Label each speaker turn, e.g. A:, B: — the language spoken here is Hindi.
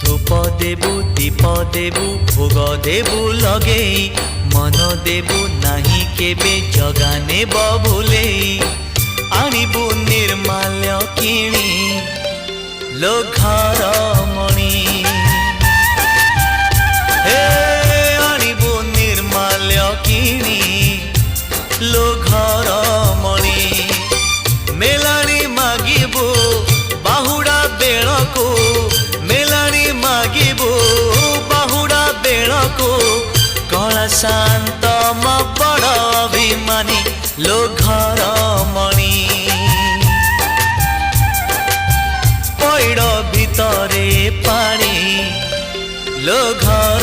A: धूप देबु दीप देबु भोग देबु लगे मन देबु नाही केबे जगा नेब भूले आणिबु निर्माल्य किणी लो घर मणि हे आणिबु निर्माल्य किणी लो घर मणि मेलाणी मागिबु बाहुड़ा बेलको मेलाणी मागिबु बाहुड़ा बेलको कला शांत म बड़ अभिमानी लो घर मणि पैड़ भितरे पानी लो घर